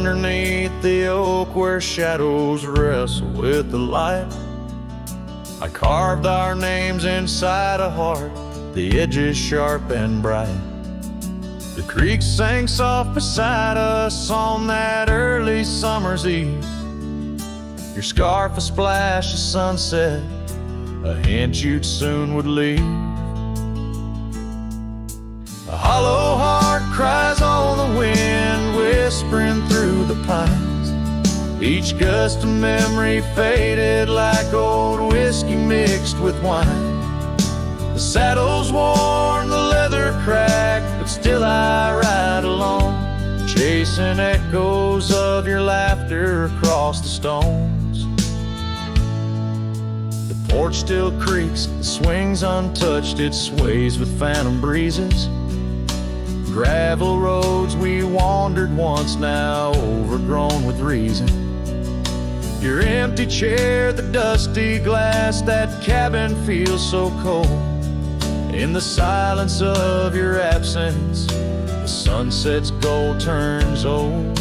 underneath the oak where shadows wrestle with the light. I carved our names inside a heart, the edges sharp and bright. The creek sang soft beside us on that early summer's eve. Your scarf a splash of sunset, a hint you'd soon would leave. A hollow heart cries on the wind, whispering through the pines. Each gust of memory faded like old whiskey mixed with wine. The saddle's worn, the leather cracked, but still I ride along, chasing echoes of your laughter across the stones. The porch still creaks, the swing's untouched, it sways with phantom breezes. Gravel roads we wandered once, now overgrown with reason. Your empty chair, the dusty glass, that cabin feels so cold. In the silence of your absence, the sunset's gold turns old.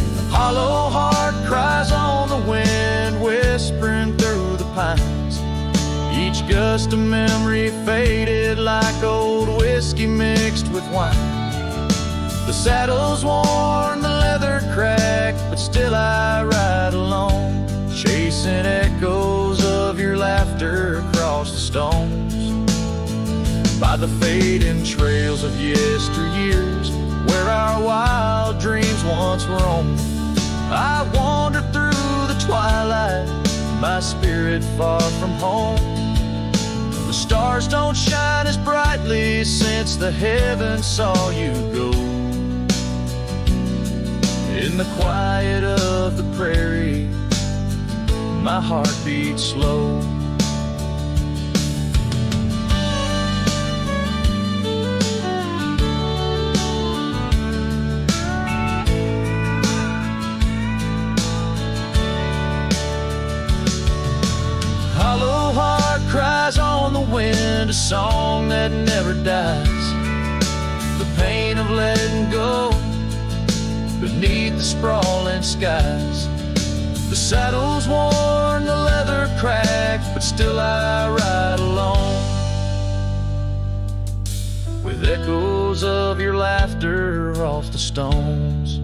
A hollow heart cries on the wind, whispering through the pines. Each gust of memory faded like old whiskey mixed with wine. The saddle's worn, the leather cracked, but still I ride alone, chasing echoes of your laughter across the stones. By the fading trails of yesteryears, where our wild dreams once roamed, I wander through the twilight, my spirit far from home. The stars don't shine as brightly since the heavens saw you go. In the quiet of the prairie, my heart beats slow. Hollow heart cries on the wind, a song that never dies. The pain of letting go beneath the sprawling skies. The saddle's worn, the leather cracked, but still I ride alone, with echoes of your laughter off the stones.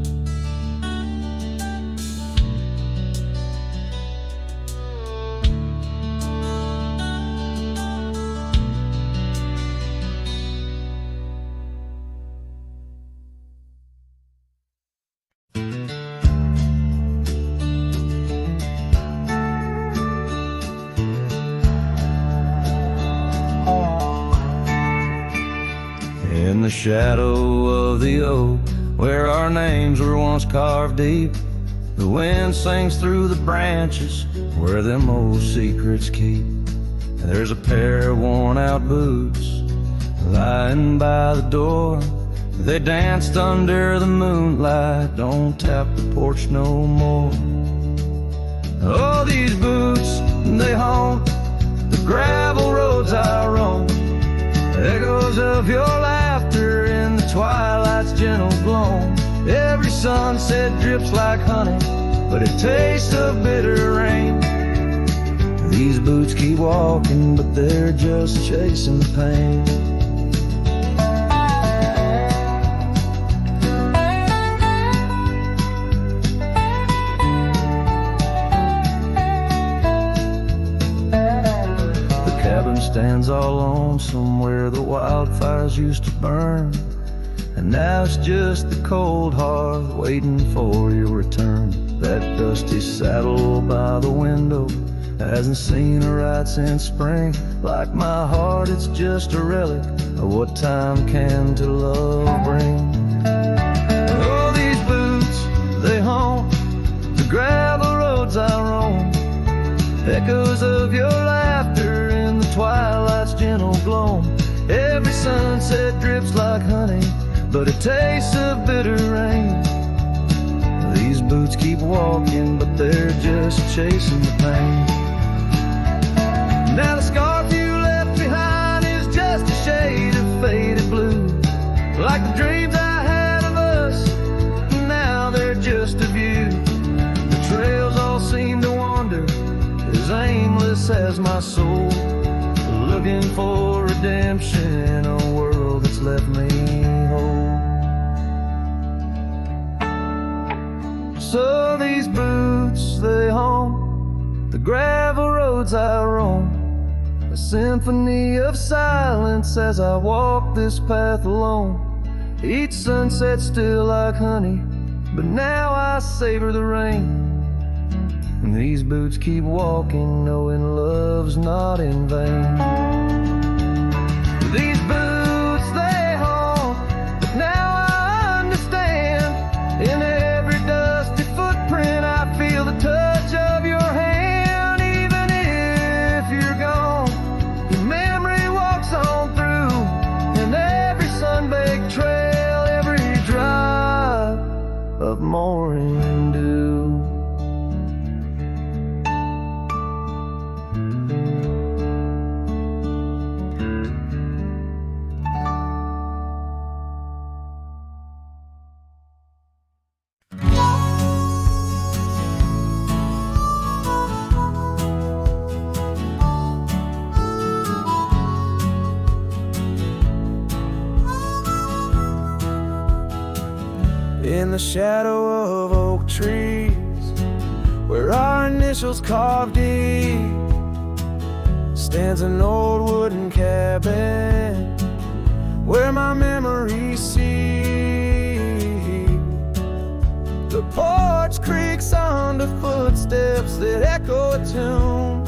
In the shadow of the oak, where our names were once carved deep, the wind sings through the branches where them old secrets keep. There's a pair of worn-out boots lying by the door. They danced under the moonlight, don't tap the porch no more. Oh, these boots, they haunt the gravel roads I roam. Echoes of your laughter in the twilight's gentle gloam. Every sunset drips like honey, but it tastes of bitter rain. These boots keep walking, but they're just chasing the pain. Stands all lonesome where the wildfires used to burn, and now it's just the cold hearth waiting for your return. That dusty saddle by the window hasn't seen a ride since spring. Like my heart, it's just a relic of what time can to love bring. Oh, these boots, they haunt the gravel roads I roam. Echoes of your laughter in the twilight's gentle gloam. Every sunset drips like honey, but it tastes of bitter rain. These boots keep walking, but they're just chasing the pain. Now the scarf you left behind is just a shade of faded blue, like the dreams I had of us restless as my soul, looking for redemption in a world that's left me whole. So these boots, they haunt the gravel roads I roam, a symphony of silence as I walk this path alone. Each sunset still like honey, but now I savor the rain. And these boots keep walking, knowing love's not in vain. These boots, they haunt, but now I understand. In every dusty footprint I feel the touch of your hand. Even if you're gone, your memory walks on through, and every sun-baked trail, every drop of morning dew. In the shadow of oak trees, where our initials carved deep, stands an old wooden cabin where my memories see. The porch creaks under footsteps that echo a tune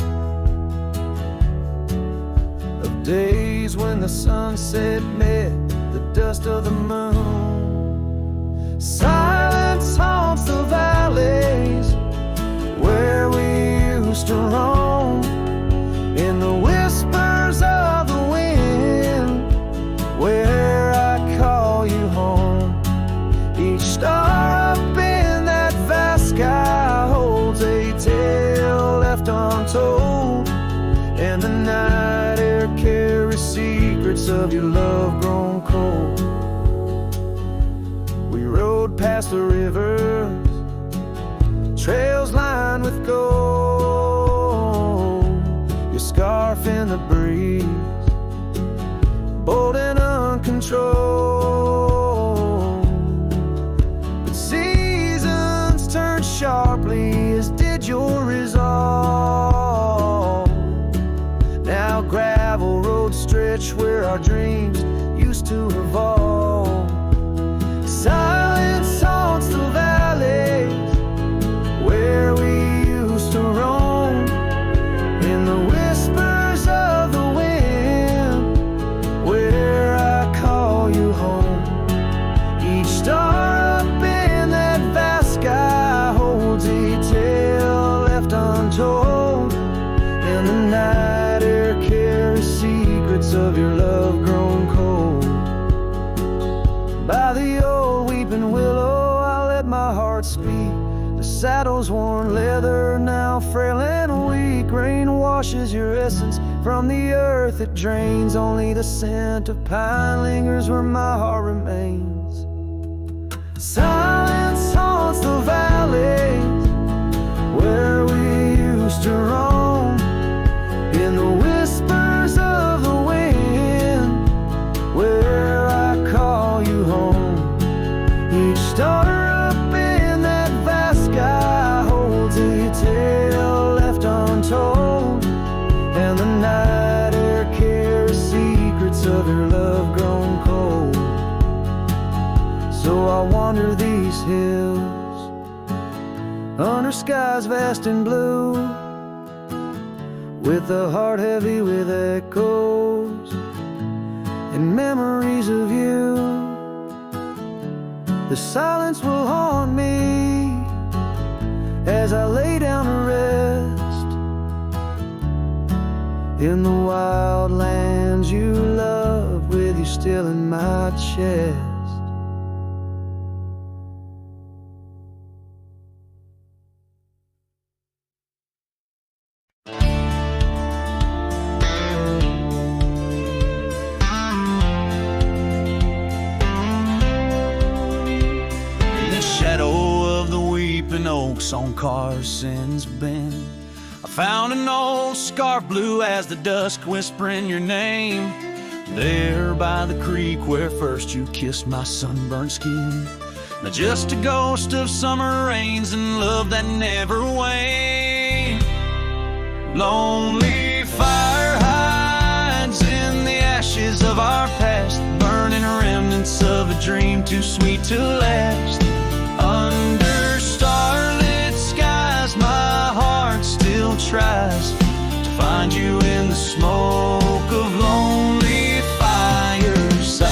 of days when the sunset met the dust of the moon. Silence haunts the valleys where we used to roam, in the whispers of the wind where I call you home. Each star up in that vast sky holds a tale left untold, and the night air carries secrets of your love grown cold. Past the rivers, trails lined with gold, your scarf in the breeze, bold and uncontrolled. But seasons turned sharply, as did your resolve. Now gravel roads stretch where our dreams used to evolve. Silence haunts the valleys where we used to roam, in the whispers of the wind where I call you home. Each star up in that vast sky holds a tale left untold, and the night air carries secrets of your love grown cold. By the old weeping willow I let my heart speak. The saddle's worn leather, now frail and weak. Rain washes your essence from the earth it drains. Only the scent of pine lingers where my heart remains. Silence haunts the valleys where we used to roam, in the whispers of the wind where I call you home. Each star up in that vast sky holds a tale left untold, and the night air carries secrets of your love grown cold. So I wander these hills under skies vast and blue, with a heart heavy with echoes and memories of you. The silence will haunt me as I lay down to rest in the wild lands you love, with you still in my chest. Oaks on Carson's Bend, I found an old scarf blue as the dusk whispering your name, there by the creek where first you kissed my sunburned skin. Now just a ghost of summer rains and love that never waned. Lonely fire hides in the ashes of our past, burning remnants of a dream too sweet to last. Under starlit skies my heart still tries to find you in the smoke of lonely firesides.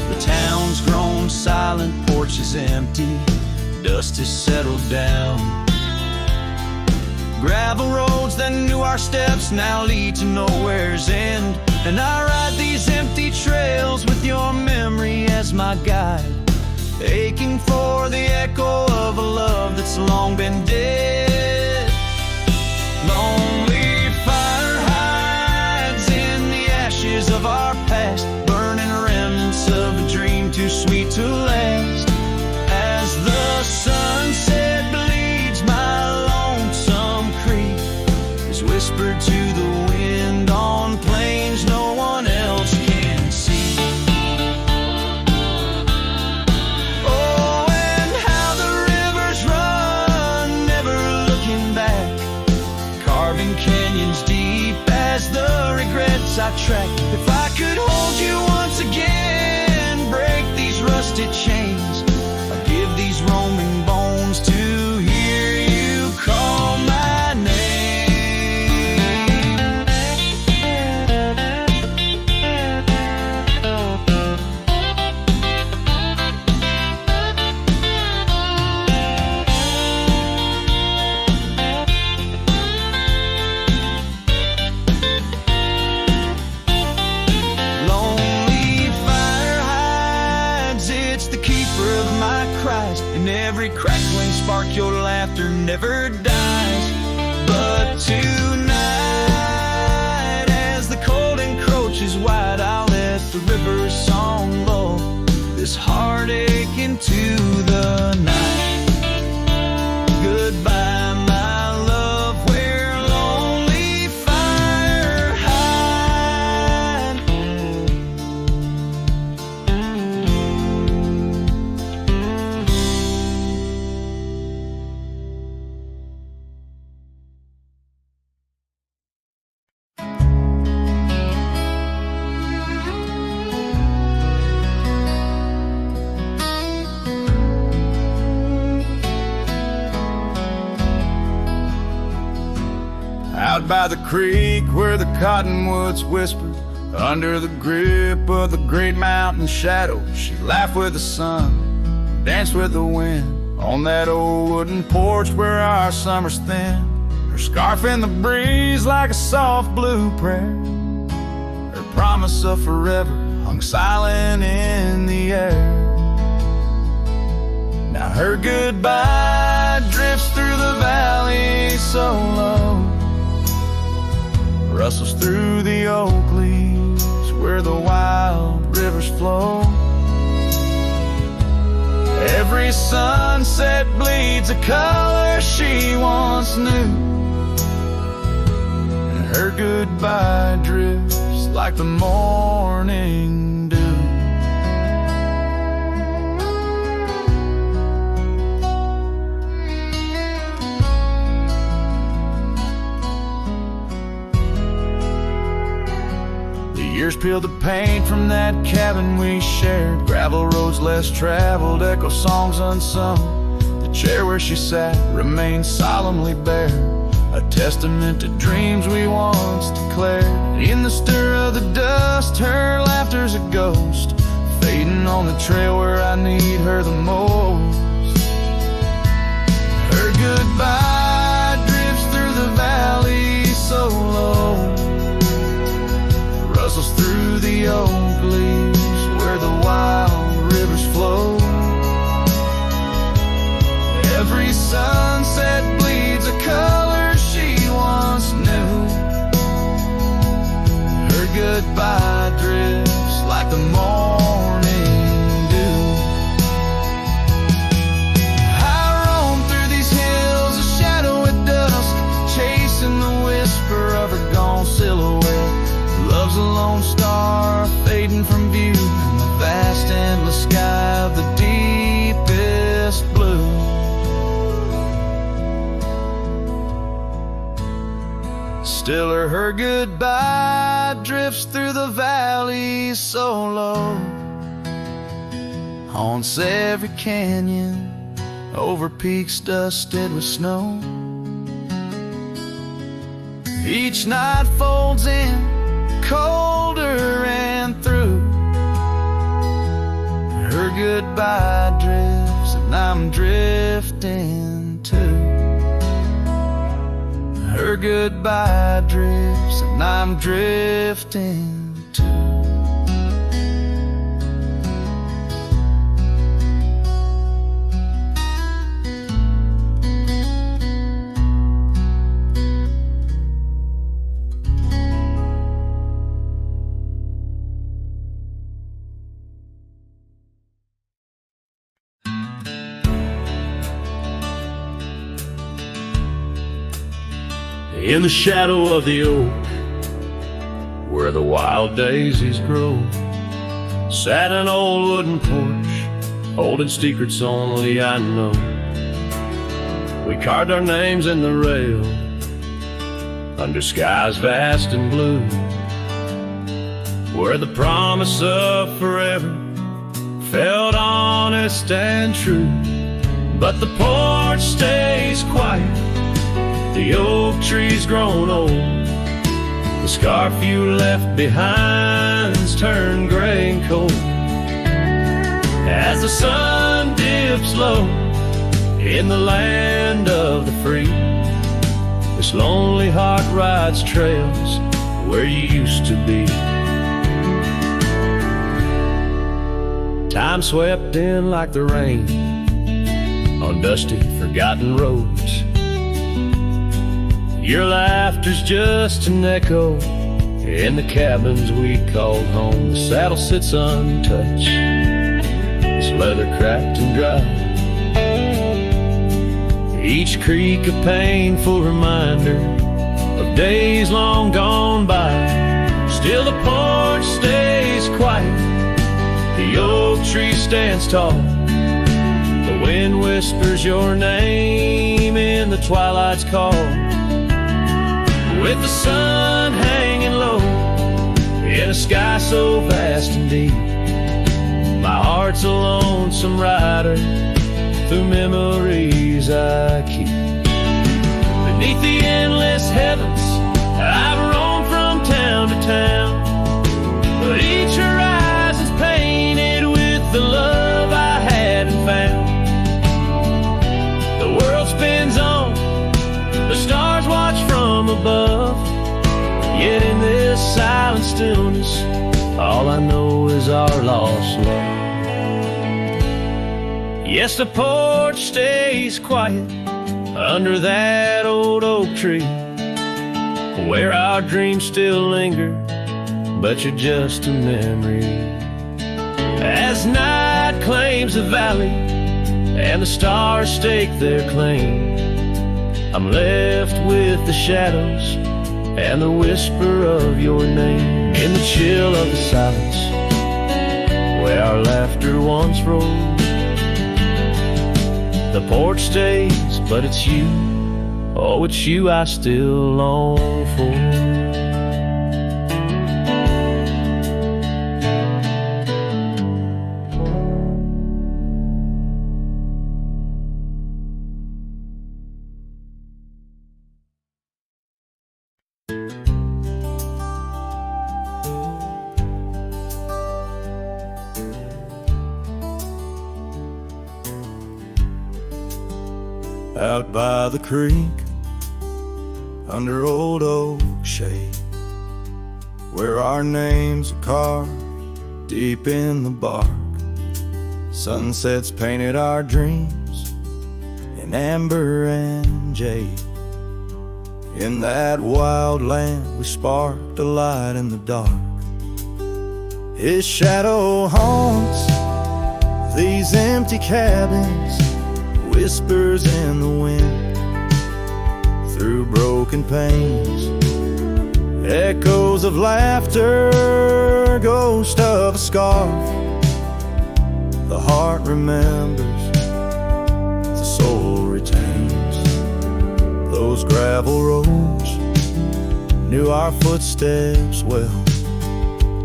The town's grown silent, porch is empty, dust has settled down. Gravel roads that knew our steps now lead to nowhere's end, and I ride these empty trails with your memory as my guide, aching for the echo of a love that's long been dead. Lonely fire hides in the ashes of our past, burning remnants of a dream too sweet to last. As the sunset bleeds, my lonesome creek is whispered to the wind on plains no one else can see. Oh, and how the rivers run, never looking back, carving canyons deep as the regrets I track. If I could hold you once again, break these rusted chains, I'd give these roaming bones to hear you call my name. Lonely fire hides, it's the keeper of my cries, and every crackling spark your laughter never dies. But tonight, as the cold encroaches wide, I'll let the river's song lull this heartache into the night. Goodbye, my love, where lonely fire hide. Out by the creek where the cottonwoods whispered, under the grip of the great mountain shadow, she laughed with the sun, danced with the wind, on that old wooden porch where our summer's thin. Her scarf in the breeze like a soft blue prayer, her promise of forever hung silent in the air. Now her goodbye drifts through the valley so low, rustles through the oak leaves where the wild rivers flow. Every sunset bleeds a color she once knew, and her goodbye drifts like the morning dew. Years peeled the paint from that cabin we shared, gravel roads less traveled, echo songs unsung. The chair where she sat remains solemnly bare, a testament to dreams we once declared. In the stir of the dust, her laughter's a ghost, fading on the trail where I need her the most. Her goodbye drifts through the valley so low, rustles through the oak leaves where the wild rivers flow. Every sunset bleeds a color she once knew, her goodbye drifts like the morning dew. where her goodbye drifts through the valleys so low, haunts every canyon over peaks dusted with snow. Each night folds in colder and through, her goodbye drifts and I'm drifting too. Her goodbye drifts and I'm drifting too. In the shadow of the oak, where the wild daisies grow, sat an old wooden porch, holding secrets only I know. We carved our names in the rail, under skies vast and blue, where the promise of forever felt honest and true. But the porch stays quiet, the oak tree's grown old, the scarf you left behind's turned gray and cold. As the sun dips low in the land of the free, this lonely heart rides trails where you used to be. Time swept in like the rain on dusty, forgotten roads. Your laughter's just an echo in the cabins we called home. The saddle sits untouched, its leather cracked and dry, each creak a painful reminder of days long gone by. Still the porch stays quiet, the oak tree stands tall, the wind whispers your name in the twilight's call. With the sun hanging low in a sky so vast and deep, my heart's a lonesome rider through memories I keep. Beneath the endless heavens I've roamed from town to town, but each horizon's painted with the love I hadn't found. The world spins on, the stars watch from above, yet in this silent stillness all I know is our lost love. Yes, the porch stays quiet under that old oak tree, where our dreams still linger, but you're just a memory. As night claims the valley and the stars stake their claim, I'm left with the shadows and the whisper of your name. In the chill of the silence, where our laughter once rolled, the porch stays, but it's you, oh, it's you I still long for. Out by the creek, under old oak shade, where our names are carved deep in the bark. Sunsets painted our dreams in amber and jade. In that wild land we sparked a light in the dark. His shadow haunts these empty cabins, whispers in the wind, through broken panes, echoes of laughter, ghost of a scarf. The heart remembers, the soul retains those gravel roads knew our footsteps well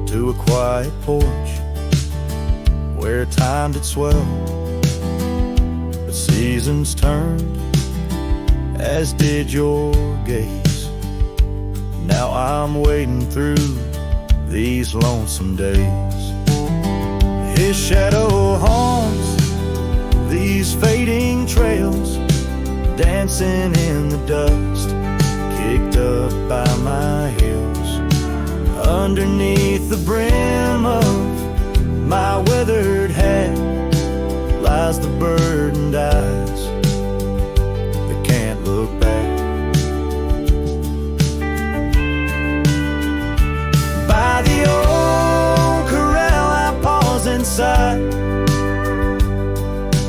to a quiet porch where time did swell. But seasons turned, as did your gaze. Now I'm wading through these lonesome days. His shadow haunts these fading trails, dancing in the dust, kicked up by my heels. Underneath the brim of my weathered hat lies the burdened eyes that can't look back. By the old corral I pause inside,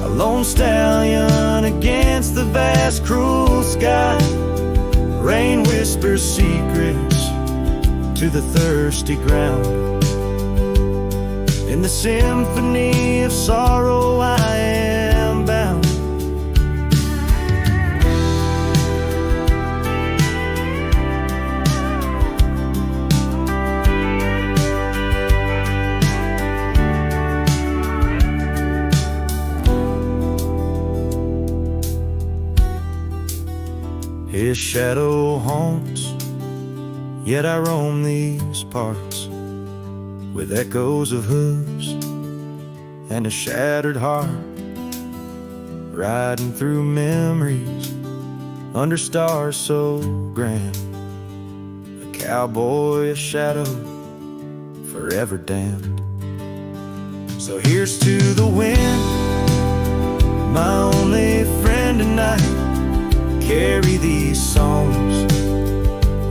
a lone stallion against the vast cruel sky. Rain whispers secrets to the thirsty ground. In the symphony of sorrow I am bound. His shadow haunts, yet I roam these parts with echoes of hooves and a shattered heart, riding through memories under stars so grand. A cowboy, a shadow, forever damned. So here's to the wind, my only friend tonight. Carry these songs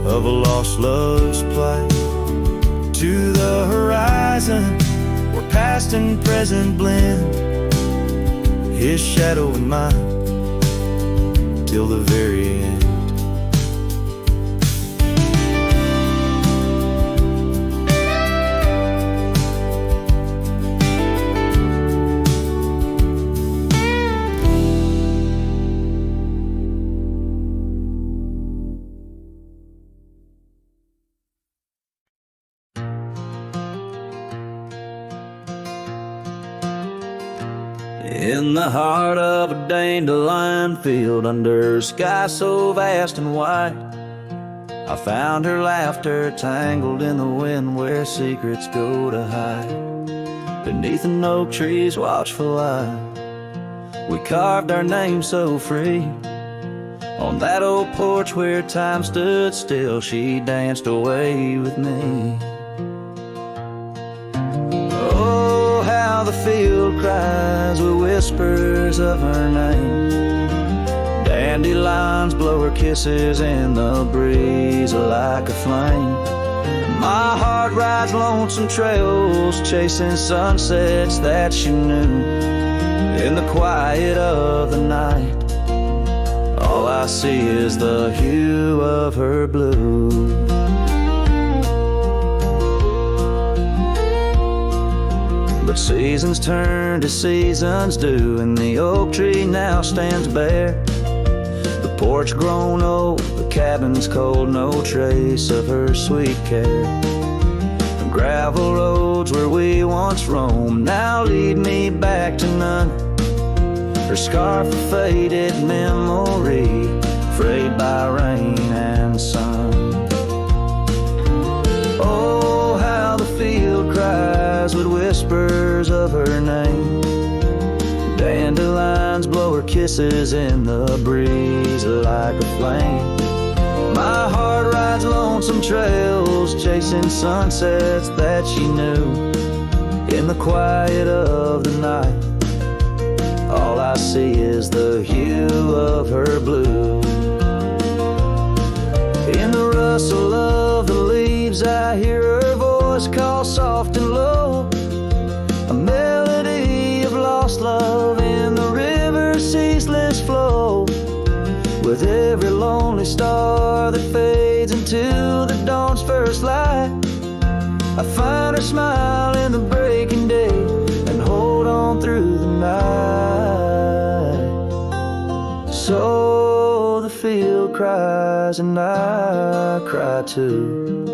of a lost love's plight to the horizon where past and present blend. His shadow and mine till the very end. In the heart of a dandelion field, under a sky so vast and white, I found her laughter tangled in the wind where secrets go to hide. Beneath an oak tree's watchful eye, we carved our names so free. On that old porch where time stood still, she danced away with me. The field cries with whispers of her name. Dandelions blow her kisses in the breeze like a flame. My heart rides lonesome trails, chasing sunsets that she knew. In the quiet of the night, all I see is the hue of her blue. But seasons turn to seasons do, and the oak tree now stands bare. The porch grown old, the cabin's cold, no trace of her sweet care. The gravel roads where we once roamed now lead me back to none. Her scarf a faded memory, frayed by rain and sun. Oh, how the field cries with whispers of her name. Dandelions blow her kisses in the breeze like a flame. My heart rides lonesome trails, chasing sunsets that she knew. In the quiet of the night, all I see is the hue of her blue. In the rustle of the leaves I hear her voice call soft and low, a melody of lost love in the river's ceaseless flow. With every lonely star that fades into the dawn's first light, I find her smile in the breaking day and hold on through the night. So the field cries and I cry too,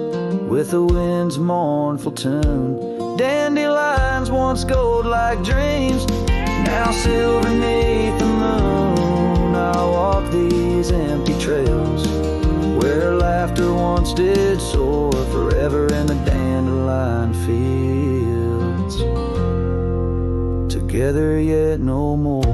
with the wind's mournful tune. Dandelions once gold like dreams, now silver neath the moon. I'll walk these empty trails where laughter once did soar, forever in the dandelion fields, together yet no more.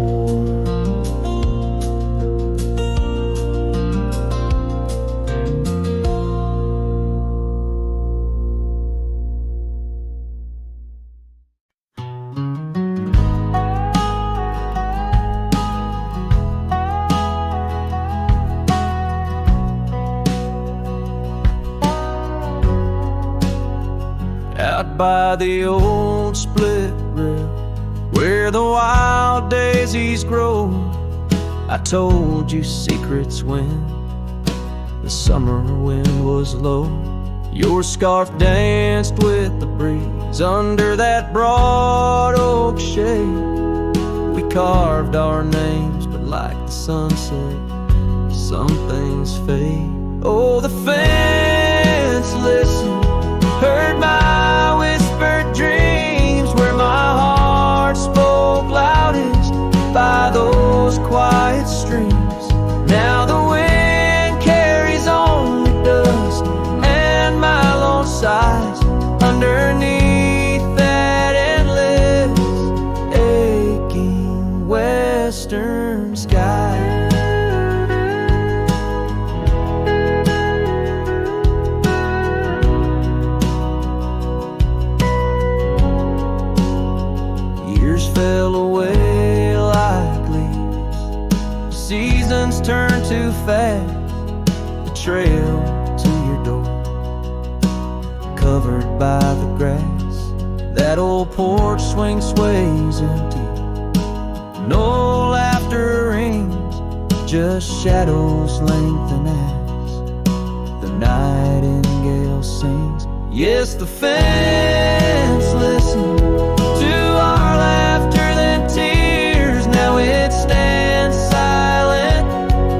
Out by the old split rail where the wild daisies grow, I told you secrets when the summer wind was low. Your scarf danced with the breeze under that broad oak shade. We carved our names, but like the sunset, some things fade. Oh, the fence listened, heard my whispered dreams, where my heart spoke loudest by those quiet streams. Now the wind carries only dust and my lone sighs underneath that endless aching western sky. Fell away like leaves, seasons turn too fast. The trail to your door, covered by the grass. That old porch swing sways empty, no laughter rings, just shadows lengthen as the nightingale sings. Yes, the fence listens to our laughter than tears. Now it stands silent,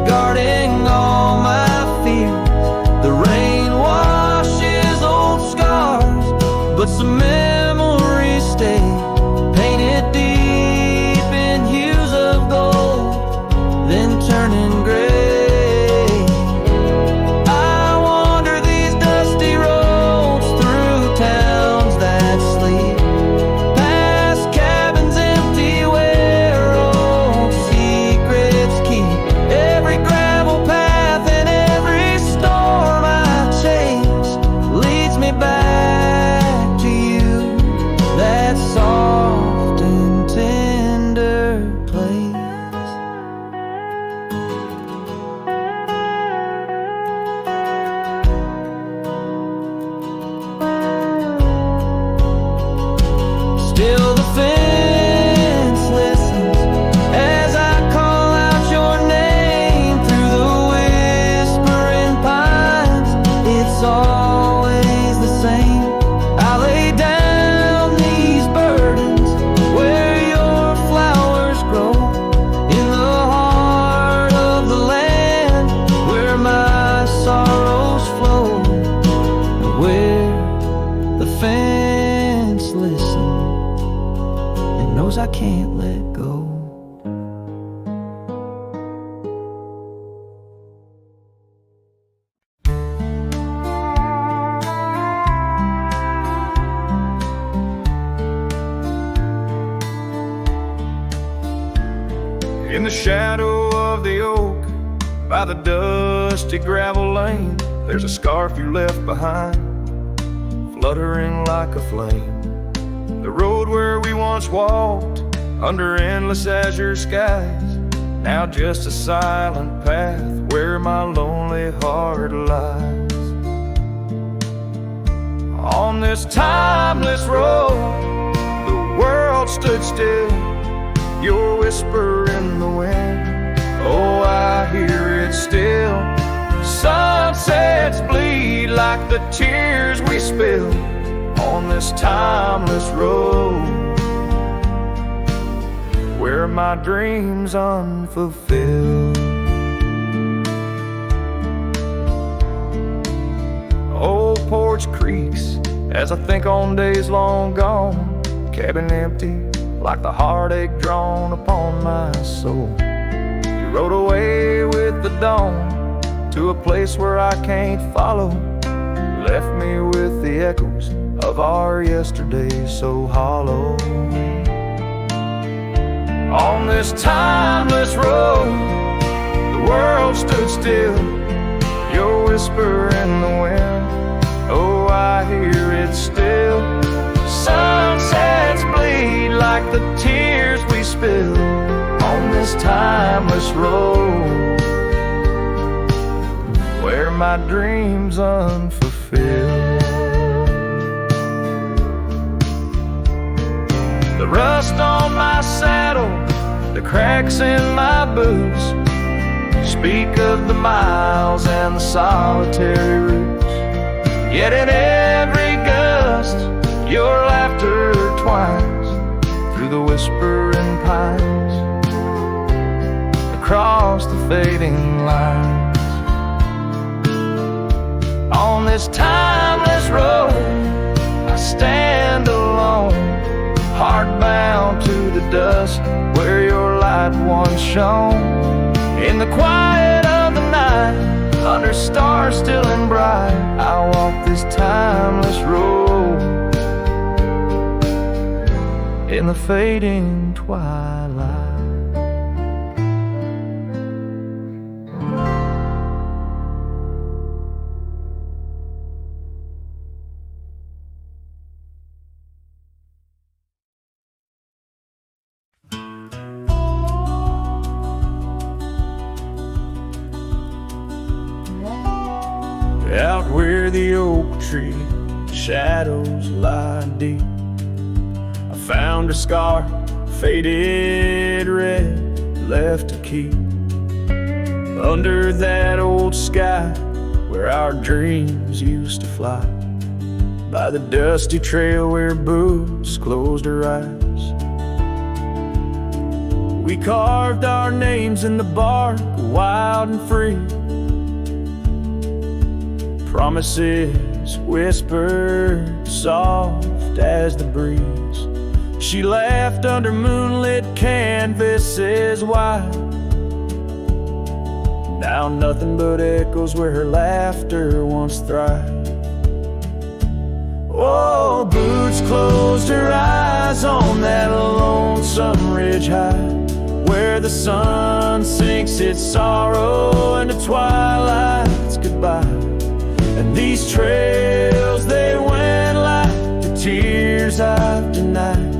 guarding all my fears. The rain washes old scars, but some memories stay, painted deep in hues of gold, then turning gray. I wander these dusty roads through towns that sleep, past cabins empty where old secrets keep. Every gravel path and every storm I chase leads me back to you, that soft and tender place. Still the fence listens as I call out your name through the whispering pines. It's always the same. I lay down these burdens where your flowers grow, in the heart of the land where my sorrows flow, and where the fence listens and knows I can't let go. In the shadow of the oak, by the dusty gravel lane, there's a scarf you left behind, fluttering like a flame. The road where we once walked under endless azure skies, now just a silent path where my lonely heart lies. On this timeless road, the world stood still, your whisper in the wind, oh, I hear it still. Sunsets bleed like the tears we spill on this timeless road, where my dreams unfulfilled. porch creaks as I think on days long gone, cabin empty like the heartache drawn upon my soul. You rode away with the dawn to a place where I can't follow, left me with the echoes of our yesterday so hollow. On this timeless road, the world stood still, your whisper in the wind, oh, I hear it still. Sunsets bleed like the tears we spill on this timeless road, where my dreams unfulfilled. The rust on my saddle, the cracks in my boots, speak of the miles and the solitary routes. Yet in every gust, your laughter twines through the whispering pines, across the fading lines. On this timeless road, I stand alone, heart bound to the dust where your light once shone. In the quiet of the night, under stars still and bright, I walk this timeless road in the fading twilight. Out where the oak tree shadows lie deep, I found a scar, faded red, left to keep. Under that old sky where our dreams used to fly, by the dusty trail where boots closed her eyes. We carved our names in the bark, wild and free, promises whispered soft as the breeze. She laughed under moonlit canvases wide, now nothing but echoes where her laughter once thrived. Oh, boots closed her eyes on that lonesome ridge high, where the sun sinks its sorrow into twilight's goodbye. And these trails, they went like the tears I've denied,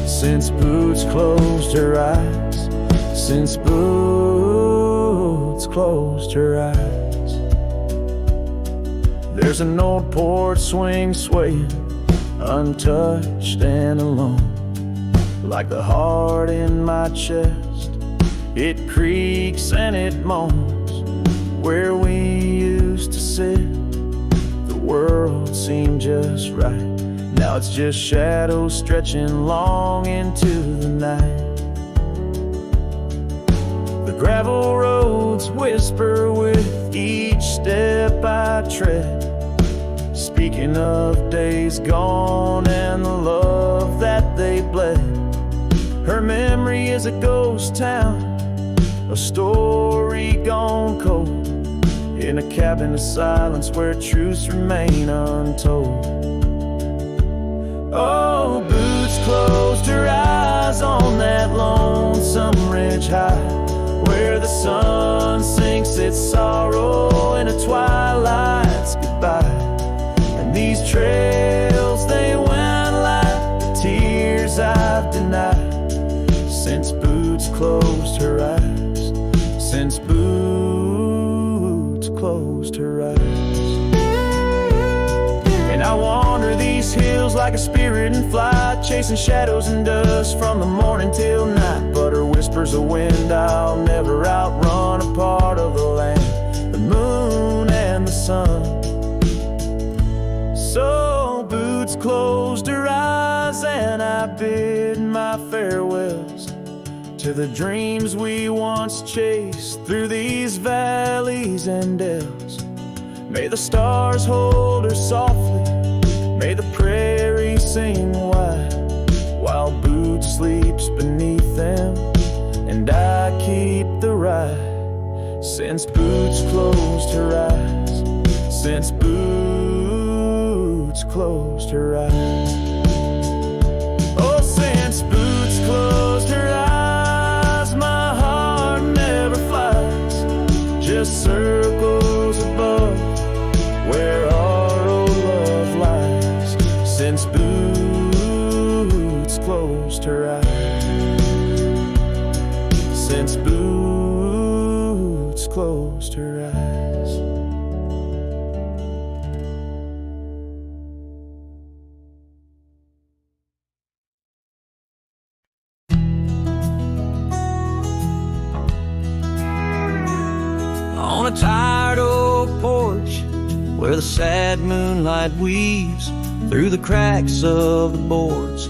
since boots closed her eyes, since boots closed her eyes. There's an old porch swing swaying, untouched and alone, like the heart in my chest. It creaks and it moans where we used to sit. The world seemed just right, now it's just shadows stretching long into the night. The gravel roads whisper with each step I tread, speaking of days gone and the love that they bled. Her memory is a ghost town, a story gone cold, in a cabin of silence where truths remain untold. Oh, boots closed her eyes on that lonesome ridge high, where the sun sinks its sorrow into twilight's goodbye. And these trails, they went like the tears I've denied, since boots closed her eyes, since boots closed her eyes. And I wander these hills like a spirit in flight, chasing shadows and dust from the morning till night. But her whispers of wind I'll never outrun, a part of the land, the moon and the sun. So boots closed her eyes and I bid my farewells to the dreams we once chased through these valleys and dells. May the stars hold her softly, may the prairie sing wide, while Boots sleeps beneath them, and I keep the ride. Since Boots closed her eyes, since Boots closed her eyes. Oh, since Boots closed her eyes, my heart never flies, just circles above where our old love lies. Since Boots closed her eyes, since Boots closed her eyes. On a tired oak porch where the sad moonlight weaves through the cracks of the boards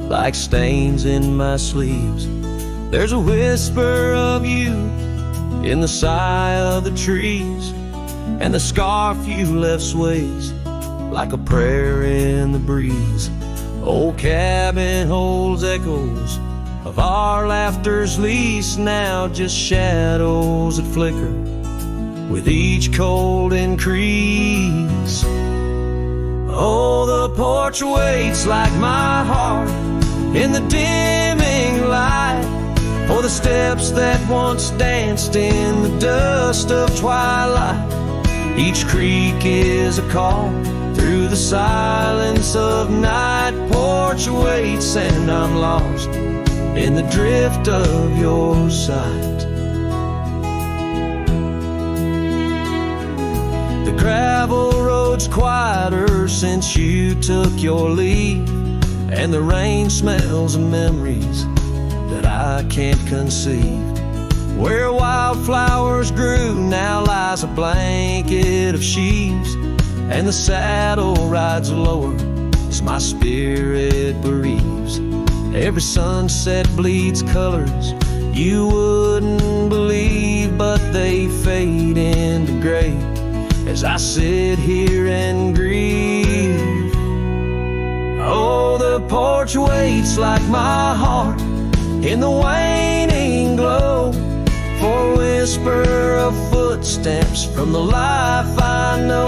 like stains in my sleeves, there's a whisper of you in the sigh of the trees, and the scarf you left sways like a prayer in the breeze. Old cabin holds echoes of our laughter's lease, now just shadows that flicker with each cold increase. Oh, the porch waits like my heart in the dimming light for the steps that once danced in the dust of twilight. Each creak is a call through the silence of night. Porch waits and I'm lost in the drift of your sight. The gravel road's quieter since you took your leave, and the rain smells of memories that I can't conceive. Where wildflowers grew now lies a blanket of sheaves, and the saddle rides lower as my spirit bereaves. Every sunset bleeds colors you wouldn't believe, but they fade into gray as I sit here and grieve. Oh, the porch waits like my heart in the waning glow for a whisper of footsteps from the life I know.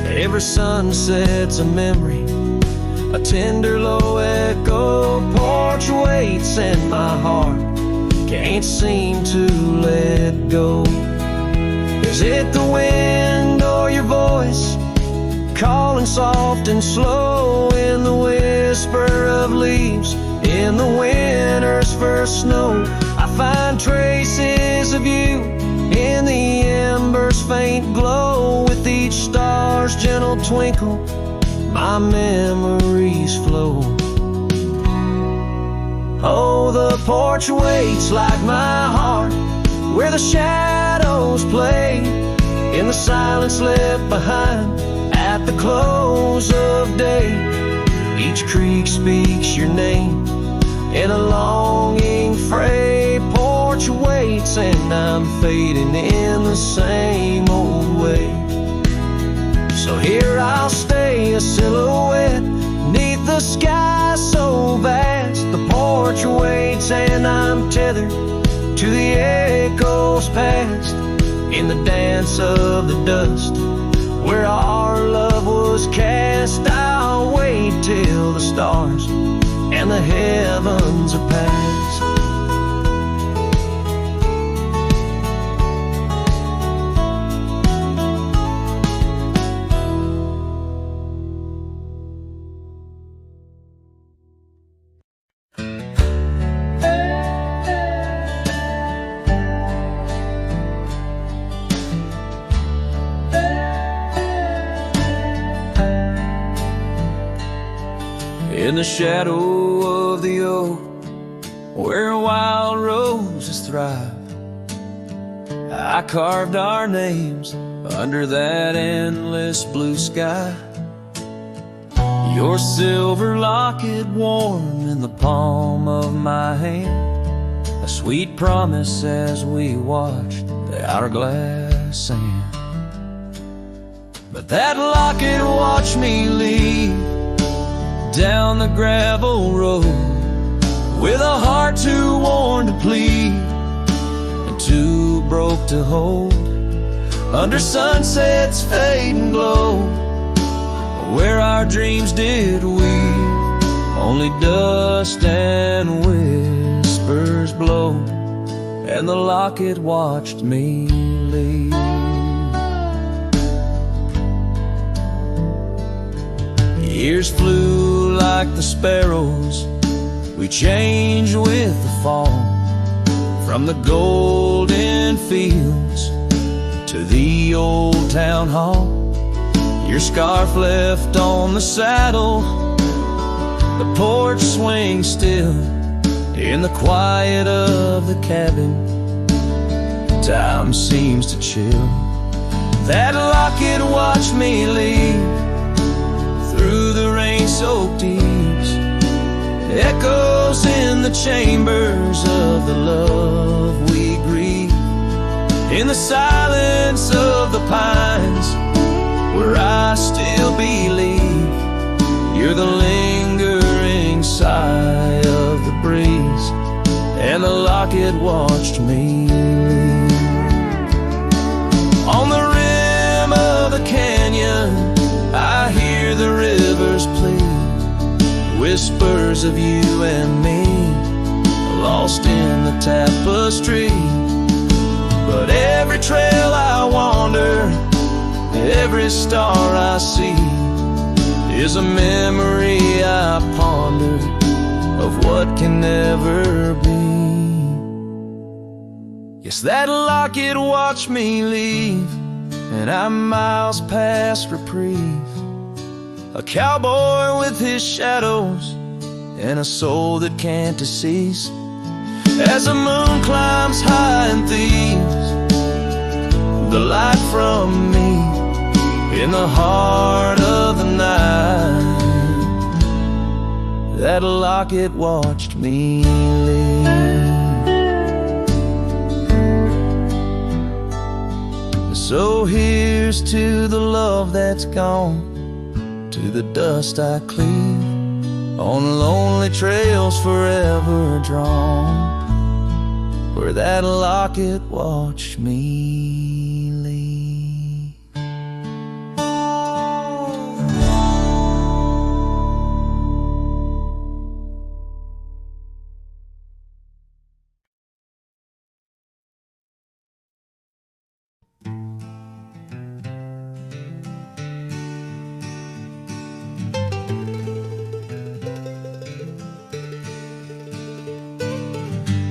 Every sunset's a memory, a tender low echo. Porch waits and my heart can't seem to let go. Is it the wind or your voice calling soft and slow in the whisper of leaves in the winter's first snow? I find traces of you in the embers' faint glow. With each star's gentle twinkle, my memories flow. Oh, the porch waits like my heart where the shadows play in the silence left behind at the close of day. Each creek speaks your name in a longing fray. Porch waits and I'm fading in the same old way. So here I'll stay, a silhouette neath the sky so vast. The porch waits and I'm tethered to the echoes past in the dance of the dust where our love was cast. I'll wait till the stars and the heavens are past. In the shadow of the oak, where wild roses thrive, I carved our names under that endless blue sky. Your silver locket warm in the palm of my hand, a sweet promise as we watched the hourglass sand. That locket watched me leave down the gravel road, with a heart too worn to plead and too broke to hold, under sunset's fading glow, where our dreams did weave, only dust and whispers blow, and the locket watched me leave. Years flew like the sparrows, we changed with the fall, from the golden fields to the old town hall. Your scarf left on the saddle, the porch swings still, in the quiet of the cabin, time seems to chill. That locket watched me leave through the rain-soaked eaves, echoes in the chambers of the love we grieve, in the silence of the pines, where I still believe you're the lingering sigh of the breeze, and the locket watched me leave. On the rim of the canyon, I hear the rivers plead, whispers of you and me, lost in the tapestry. But every trail I wander, every star I see, is a memory I ponder of what can never be. Yes, that locket watched me leave, and I'm miles past reprieve, a cowboy with his shadows and a soul that can't decease. As the moon climbs high and thieves the light from me, in the heart of the night, that locket watched me leave. So here's to the love that's gone, to the dust I cleave, on lonely trails forever drawn, where that locket watched me leave.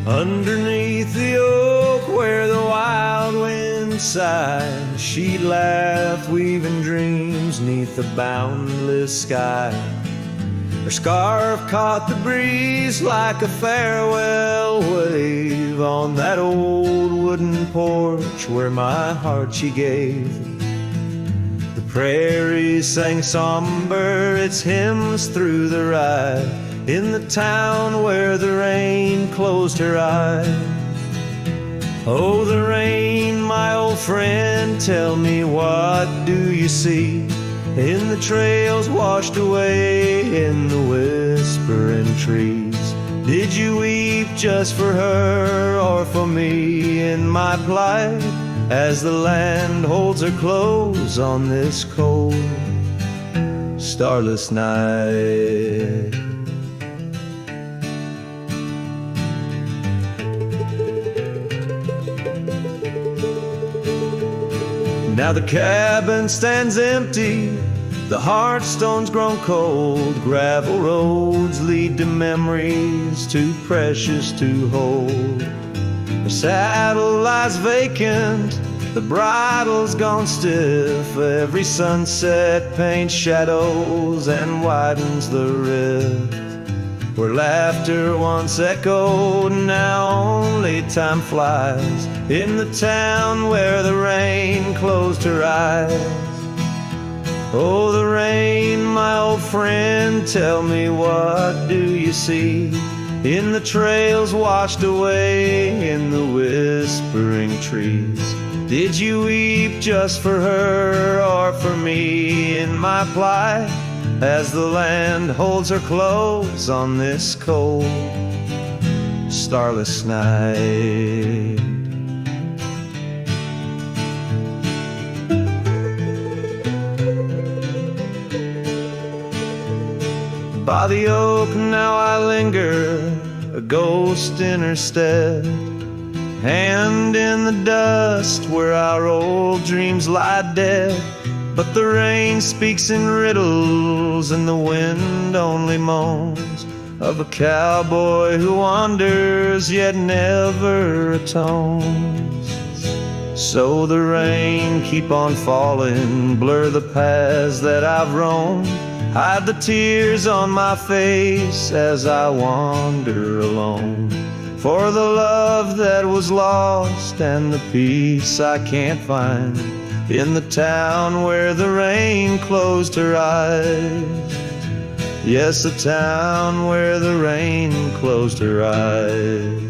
Underneath the oak where the wild wind sighed, she'd laugh, weaving dreams neath the boundless sky. Her scarf caught the breeze like a farewell wave on that old wooden porch where my heart she gave. The prairie sang somber its hymns through the ride, in the town where the rain closed her eyes. Oh, the rain, my old friend, tell me, what do you see in the trails washed away in the whispering trees? Did you weep just for her or for me in my plight, as the land holds her close on this cold, starless night? Now the cabin stands empty, the hearthstone's grown cold, gravel roads lead to memories too precious to hold. The saddle lies vacant, the bridle's gone stiff, every sunset paints shadows and widens the rift. Where laughter once echoed, now only time flies, in the town where the rain closed her eyes. Oh, the rain, my old friend, tell me, what do you see in the trails washed away in the whispering trees? Did you weep just for her or for me in my plight, as the land holds her close on this cold, starless night? By the oak now I linger, a ghost in her stead, and in the dust where our old dreams lie dead. But the rain speaks in riddles and the wind only moans of a cowboy who wanders yet never atones. So the rain keep on falling, blur the paths that I've roamed, hide the tears on my face as I wander alone. For the love that was lost and the peace I can't find in the town where the rain closed her eyes. Yes, the town where the rain closed her eyes.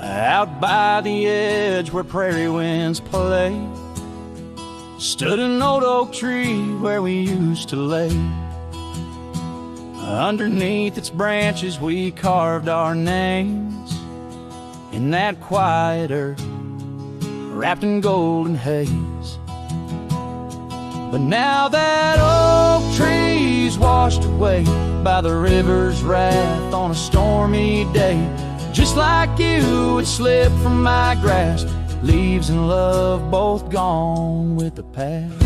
Out by the edge where prairie winds play stood an old oak tree where we used to lay. Underneath its branches we carved our names in that quiet earth wrapped in golden haze. But now that oak tree's washed away by the river's wrath on a stormy day. Just like you, it slipped from my grasp, leaves and love both gone with the past.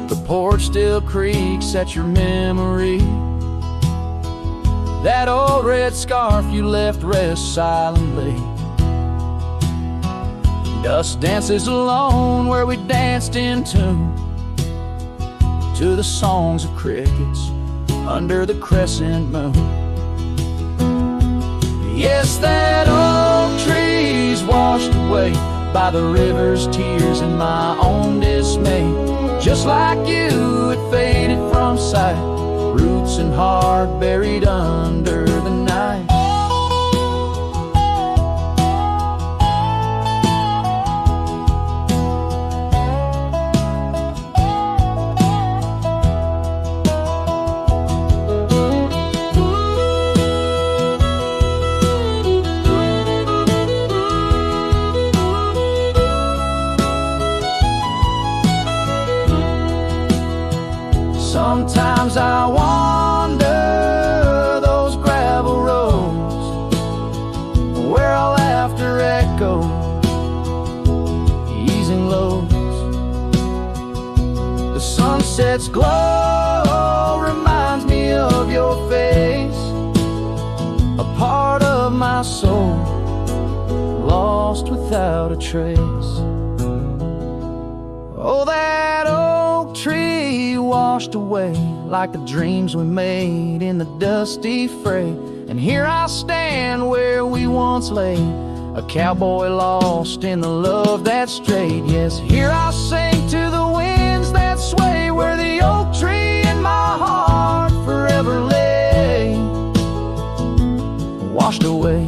The porch still creaks at your memory. That old red scarf you left rests silently. Dust dances alone where we danced in tune to the songs of crickets under the crescent moon. Yes, that old tree's washed away by the river's tears and my own dismay. Just like you, it faded from sight, roots and heart buried under the night. Sometimes I wander those gravel roads where our laughter echoes, easing lows. The sunset's glow reminds me of your face, a part of my soul lost without a trace. Oh, that oak tree washed away like the dreams we made in the dusty fray. And here I stand where we once lay, a cowboy lost in the love that strayed. Yes, here I sing to the winds that sway where the oak tree in my heart forever lay, washed away.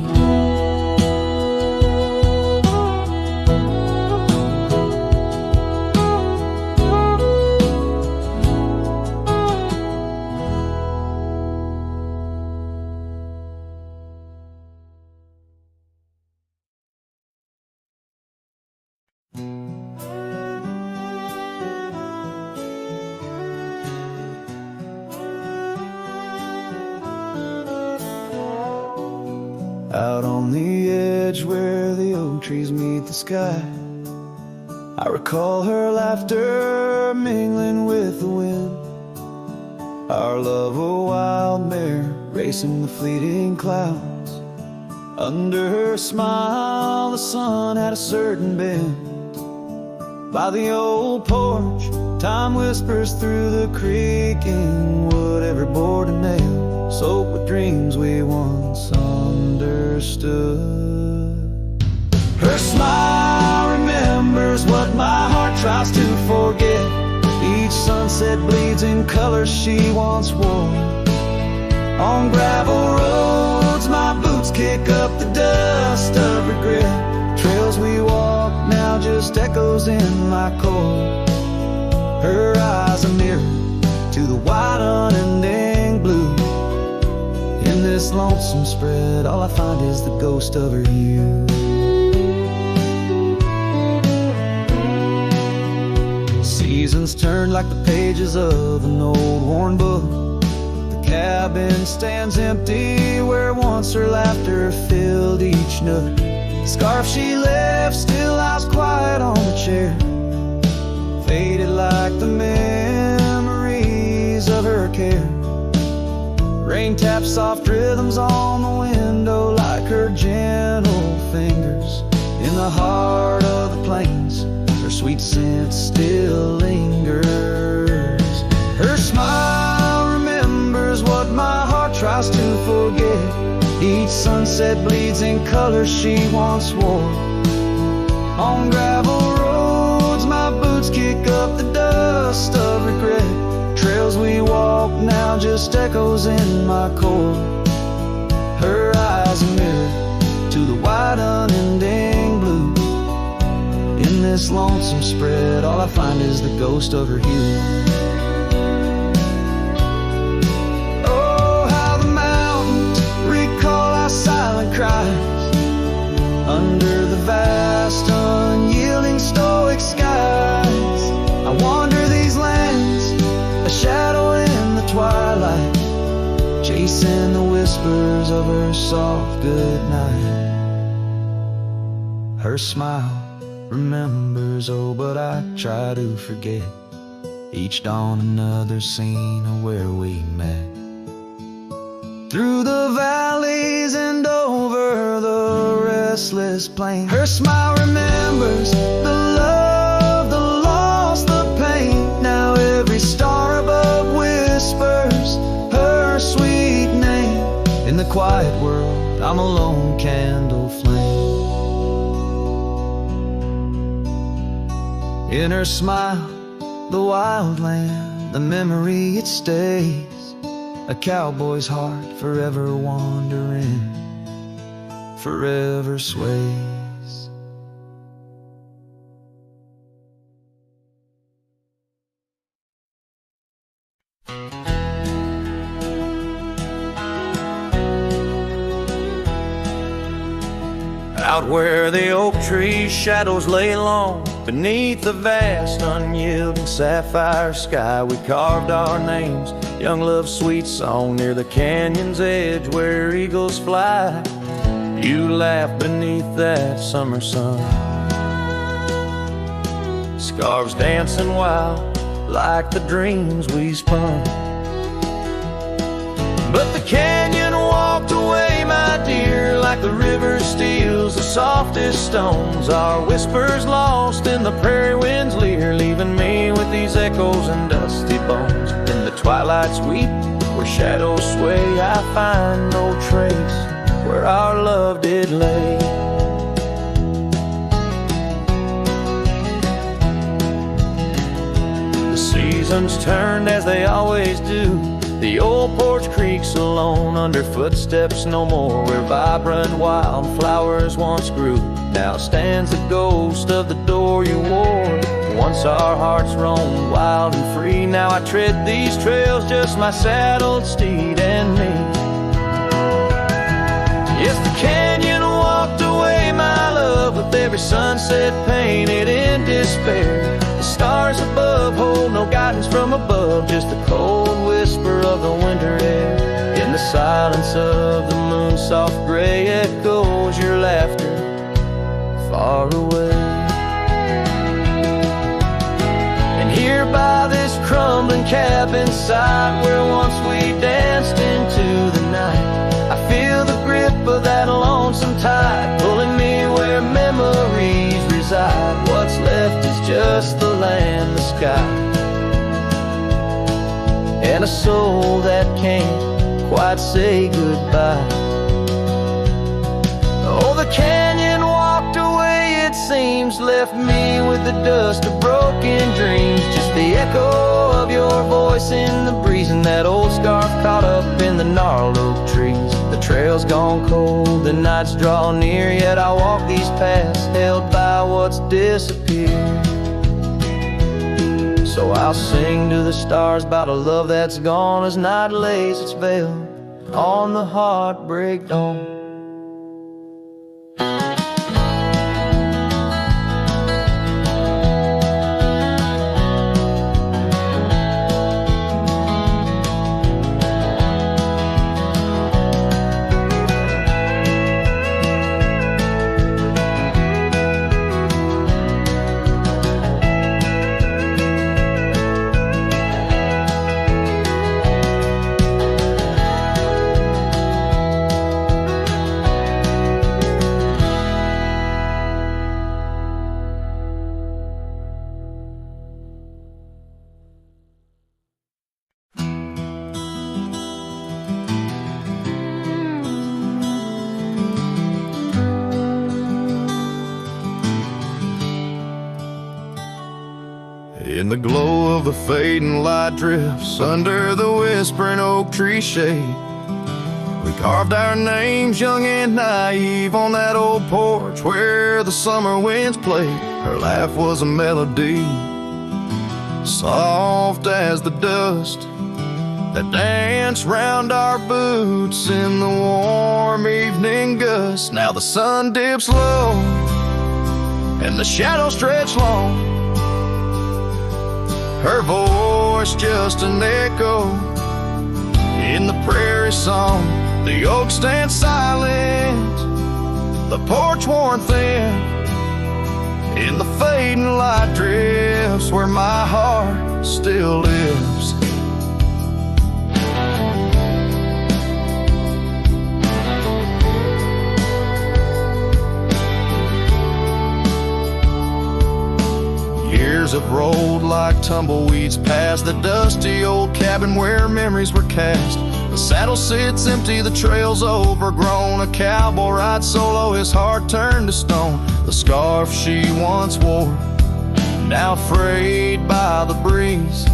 Out on the edge where the oak trees meet the sky, I recall her laughter mingling with the wind. Our love a wild mare racing the fleeting clouds. Under her smile the sun had a certain bend. By the old porch time whispers through the creaking wood, every board and nail soaked with dreams we once understood. Her smile remembers what my heart tries to forget. Each sunset bleeds in colors she once wore. On gravel roads my boots kick up the dust of regret. Trails we walk now just echoes in my core. Her eyes a mirror to the wide unending blue. In this lonesome spread all I find is the ghost of her hue. Seasons turn like the pages of an old worn book. The cabin stands empty where once her laughter filled each nook. The scarf she left still lies quiet on the chair, faded like the memories of her care. Rain taps soft rhythms on the window like her gentle fingers. In the heart of the plains her sweet scent still lingers. Her smile remembers what my heart tries to forget. Each sunset bleeds in colors she once wore. On gravel roads my boots kick up the dust of regret. Trails we walk now just echoes in my core. Her eyes a mirror to the wide unending blue. In this lonesome spread all I find is the ghost of her hue. Oh, how the mountains recall our silent cries under the vast unyielding stoic skies. I wander these lands, a shadow in the twilight, chasing the whispers of her soft goodnight. Her smile remembers, oh, but I try to forget. Each dawn another scene of where we met. Through the valleys and over the restless plain, her smile remembers the love, the loss, the pain. Now every star above whispers her sweet name. In the quiet world I'm a lone candle flame. In her smile, the wild land, the memory it stays. A cowboy's heart forever wandering, forever sways. Out where the oak tree's shadows lay long, beneath the vast unyielding sapphire sky, we carved our names, young love's sweet song, near the canyon's edge where eagles fly. You laughed beneath that summer sun, scarves dancing wild like the dreams we spun. But the canyon walked away, my dear, like the river steals the softest stones. Our whispers lost in the prairie wind's leer, leaving me with these echoes and dusty bones. In the twilight sweet, where shadows sway, I find no trace where our love did lay. The seasons turned as they always do. The old porch creaks alone under footsteps no more, where vibrant wildflowers once grew. Now stands the ghost of the door you wore. Once our hearts roamed wild and free, now I tread these trails, just my saddled steed and me. Yes, the canyon walked away, my love, with every sunset painted in despair. The stars above hold no guidance from above, just the cold whisper of the winter air. In the silence of the moon's soft gray echo far away. And here by this crumbling cabin site where once we danced into the night, I feel the grip of that lonesome tide pulling me where memories reside. What's left is just the land, the sky, and a soul that can't quite say goodbye. Oh, the canyon walked away, it seems, left me with the dust of broken dreams. Just the echo of your voice in the breeze, and that old scarf caught up in the gnarled oak trees. The trail's gone cold, the nights draw near, yet I walk these paths held by what's disappeared. So I'll sing to the stars about a love that's gone as night lays its veil on the heartbreak dawn. In the glow of the fading light drifts under the whispering oak tree shade, we carved our names young and naive on that old porch where the summer winds played. Her laugh was a melody, soft as the dust that danced round our boots in the warm evening gust. Now the sun dips low and the shadows stretch long, her voice just an echo in the prairie song. The oak stands silent, the porch worn thin, in the fading light drifts where my heart still lives. Years have rolled like tumbleweeds past the dusty old cabin where memories were cast. The saddle sits empty, the trail's overgrown. A cowboy rides solo, his heart turned to stone. The scarf she once wore, now frayed by the breeze,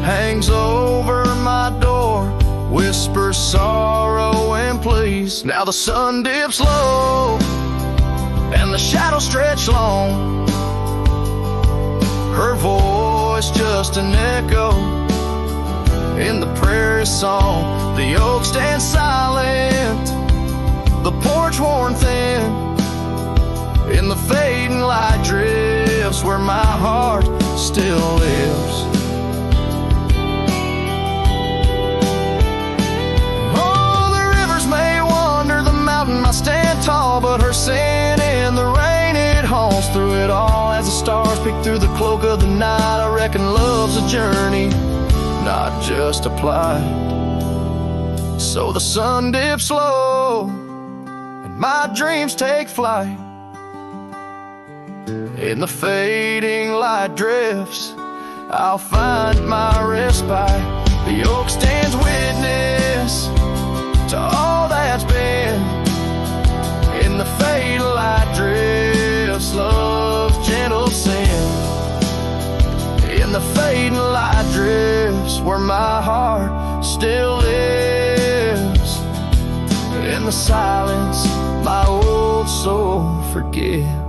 hangs over my door, whispers sorrow and please. Now the sun dips low and the shadows stretch long, her voice just an echo in the prairie song. The oak stands silent, the porch worn thin, in the fading light drifts where my heart still lives. Oh, the rivers may wander, the mountain might stand tall, but her sin in the rain, it haunts through it all. As the stars peek through the cloak of the night, I reckon love's a journey, not just a plight. So the sun dips low and my dreams take flight. In the fading light drifts, I'll find my respite. The oak stands witness to all that's been. In the fading light drifts, love's gentle sin. In the fading light drifts where my heart still lives. In the silence, my old soul forgives.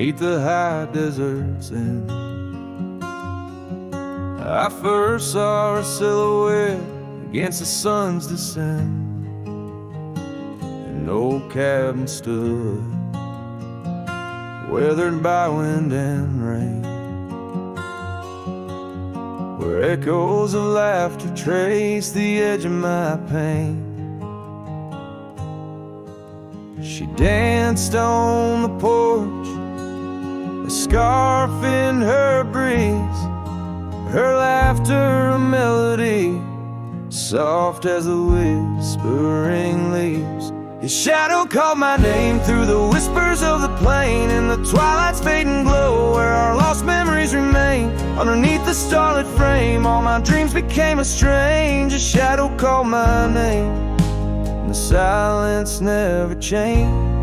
'neath the high desert's end. I first saw her silhouette against the sun's descent. An old cabin stood, weathered by wind and rain, where echoes of laughter trace the edge of my pain. She danced on the porch, a scarf in her breeze, her laughter a melody, soft as the whispering leaves. His shadow called my name through the whispers of the plain, in the twilight's fading glow where our lost memories remain. Underneath the starlit frame, all my dreams became a strange. A shadow called my name, and the silence never changed.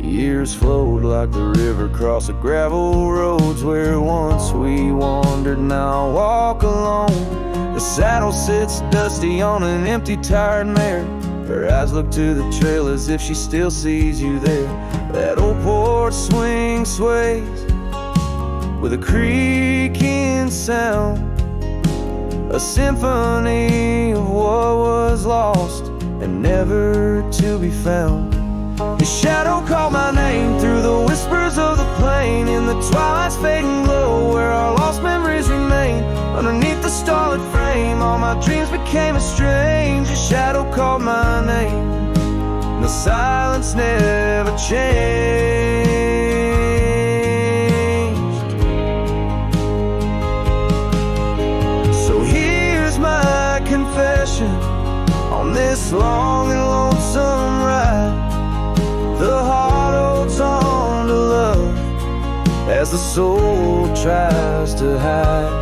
Years flowed like the river across the gravel roads where once we wandered, now I walk alone. The saddle sits dusty on an empty, tired mare. Her eyes look to the trail as if she still sees you there. That old porch swing sways with a creaking sound, a symphony of what was lost and never to be found. His shadow called my name through the whispers of the plain, in the twilight's fading glow where our lost memories remain. Underneath the starlit frame, all my dreams became a strange. A shadow called my name, and the silence never changed. So here's my confession on this long and lonesome ride. The heart holds on to love as the soul tries to hide.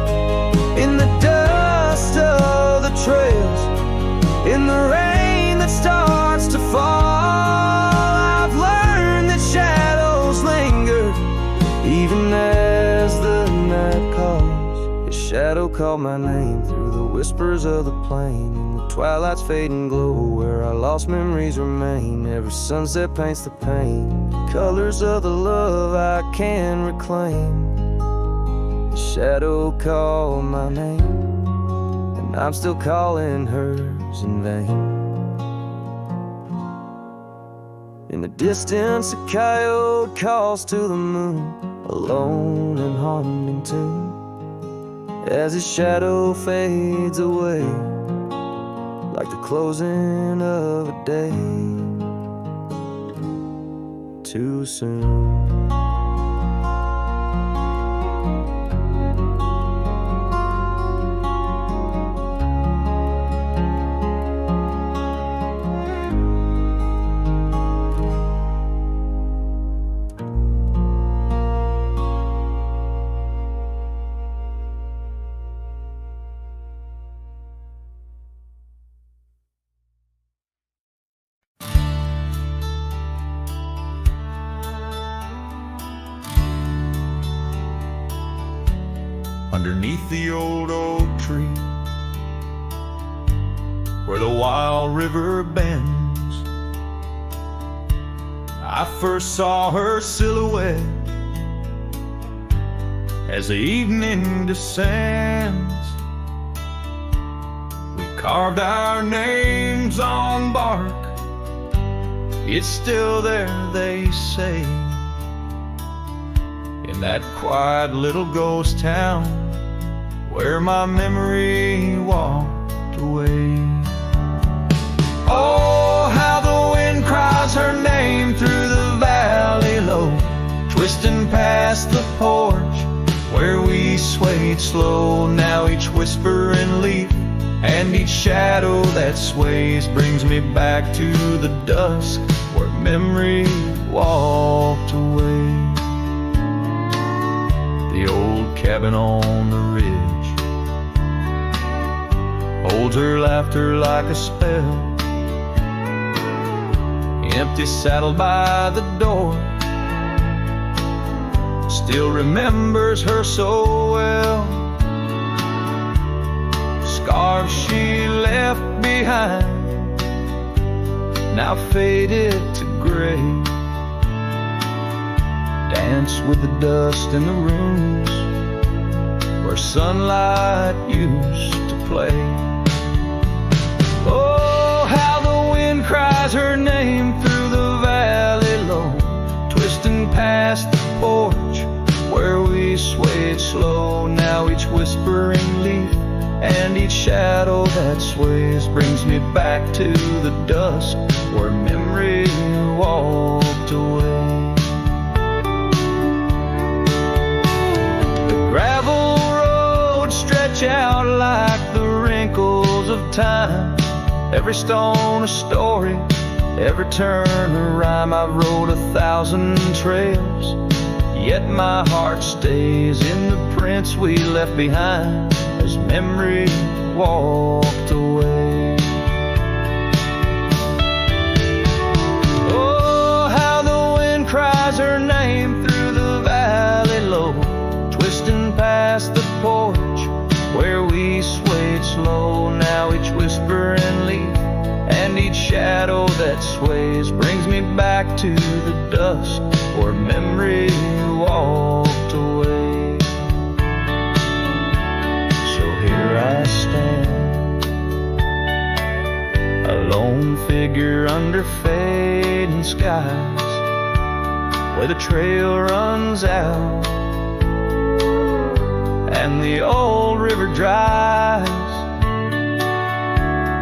In the dust of the trails, in the rain that starts to fall, I've learned that shadows linger even as the night calls. His shadow called my name through the whispers of the plain, in the twilight's fading glow where our lost memories remain. Every sunset paints the pain, colors of the love I can reclaim. The shadow called my name, and I'm still calling hers in vain. In the distance, a coyote calls to the moon, a lone and haunting tune, as his shadow fades away like the closing of a day too soon. Underneath the old oak tree, where the wild river bends, I first saw her silhouette as the evening descends. We carved our names on bark, it's still there, they say, in that quiet little ghost town where my memory walked away. Oh, how the wind cries her name through the valley low, twisting past the porch where we swayed slow. Now each whisper and leaf and each shadow that sways brings me back to the dusk where memory walked away. The old cabin on the ridge holds her laughter like a spell. Empty saddle by the door still remembers her so well. Scars she left behind now faded to gray, dance with the dust in the rooms where sunlight used to play. Oh, how the wind cries her name through the valley low, twisting past the porch where we swayed slow. Now each whispering leaf and each shadow that sways brings me back to the dusk where memory walked away. The gravel roads stretch out like the wrinkles of time, every stone a story, every turn a rhyme. I've rode 1,000 trails, yet my heart stays in the prints we left behind as memory walked away. Oh, how the wind cries her name through the valley low, twisting past the porch where we swayed slow. Now each whispering leaf and each shadow that sways brings me back to the dusk where memory walked away. So here I stand, a lone figure under fading skies, where the trail runs out and the old river dries.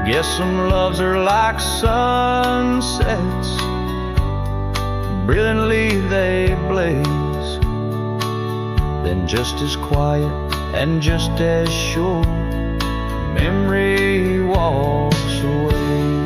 Guess some loves are like sunsets, brilliantly they blaze, then just as quiet and just as sure, memory walks away.